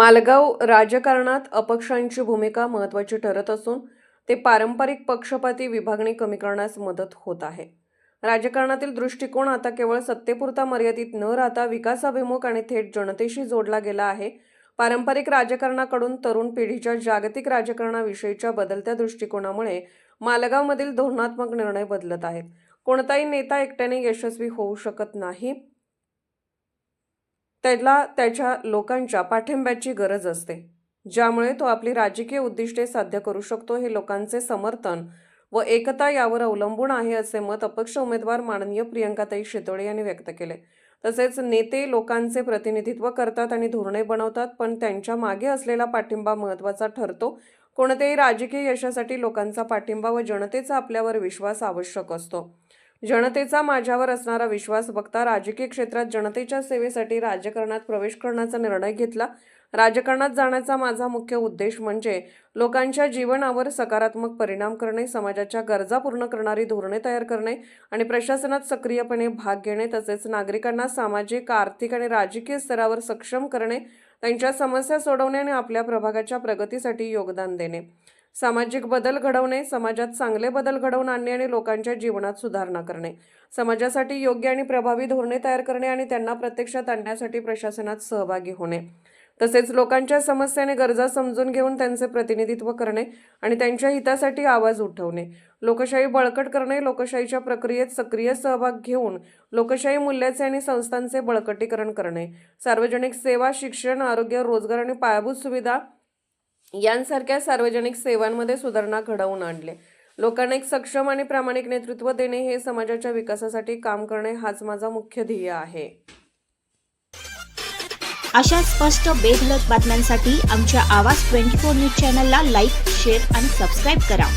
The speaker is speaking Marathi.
मालगाव राजकारणात अपक्षांची भूमिका महत्त्वाची ठरत असून ते पारंपरिक पक्षपाती विभागणी कमी करण्यास मदत होत आहे. राजकारणातील दृष्टिकोन आता केवळ सत्तेपुरता मर्यादित न राहता विकासाभिमुख आणि थेट जनतेशी जोडला गेला आहे. पारंपरिक राजकारणाकडून तरुण पिढीच्या जागतिक राजकारणाविषयीच्या बदलत्या दृष्टिकोनामुळे मालगावमधील धोरणात्मक निर्णय बदलत आहेत. कोणताही नेता एकट्याने यशस्वी होऊ शकत नाही. त्याला त्याच्या लोकांच्या पाठिंब्याची गरज असते, ज्यामुळे तो आपली राजकीय उद्दिष्टे साध्य करू शकतो. हे लोकांचे समर्थन व एकता यावर अवलंबून आहे, असे मत अपक्ष उमेदवार माननीय प्रियंकाताई शितोळे यांनी व्यक्त केले. तसेच नेते लोकांचे प्रतिनिधित्व करतात आणि धोरणे बनवतात, पण त्यांच्या मागे असलेला पाठिंबा महत्त्वाचा ठरतो. कोणत्याही राजकीय यशासाठी लोकांचा पाठिंबा व जनतेचा आपल्यावर विश्वास आवश्यक असतो. जनतेचा माझ्यावर असणारा विश्वास बघता राजकीय क्षेत्रात जनतेच्या सेवेसाठी राजकारणात प्रवेश करण्याचा निर्णय घेतला. राजकारणात जाण्याचा माझा मुख्य उद्देश म्हणजे लोकांच्या जीवनावर सकारात्मक परिणाम करणे, समाजाच्या गरजा पूर्ण करणारी धोरणे तयार करणे आणि प्रशासनात सक्रियपणे भाग घेणे, तसेच नागरिकांना सामाजिक, आर्थिक आणि राजकीय स्तरावर सक्षम करणे, त्यांच्या समस्या सोडवणे आणि आपल्या प्रभागाच्या प्रगतीसाठी योगदान देणे. सामाजिक बदल घडवणे, समाजात चांगले बदल घडवून आणणे आणि लोकांच्या जीवनात सुधारणा करणे. समाजासाठी योग्य आणि प्रभावी धोरणे तयार करणे आणि त्यांना प्रत्यक्षात आणण्यासाठी प्रशासनात सहभागी होणे. तसेच लोकांच्या समस्या आणि गरजा समजून घेऊन त्यांचे प्रतिनिधित्व करणे आणि त्यांच्या हितासाठी आवाज उठवणे. लोकशाही बळकट करणे, लोकशाहीच्या प्रक्रियेत सक्रिय सहभाग घेऊन लोकशाही मूल्याचे आणि संस्थांचे बळकटीकरण करणे. सार्वजनिक सेवा, शिक्षण, आरोग्य, रोजगार आणि पायाभूत सुविधा यांसारख्या सार्वजनिक सेवांमध्ये सुधारणा घडवून आणले. लोकांना एक सक्षम आणि प्रामाणिक नेतृत्व देणे, हे समाजाच्या विकासासाठी काम करणे, हाच माझा मुख्य ध्येय आहे. अशा स्पष्ट बेधडक बातम्यांसाठी आमच्या आवाज 24 न्यूज चॅनलला लाईक, शेअर आणि सबस्क्राईब करा.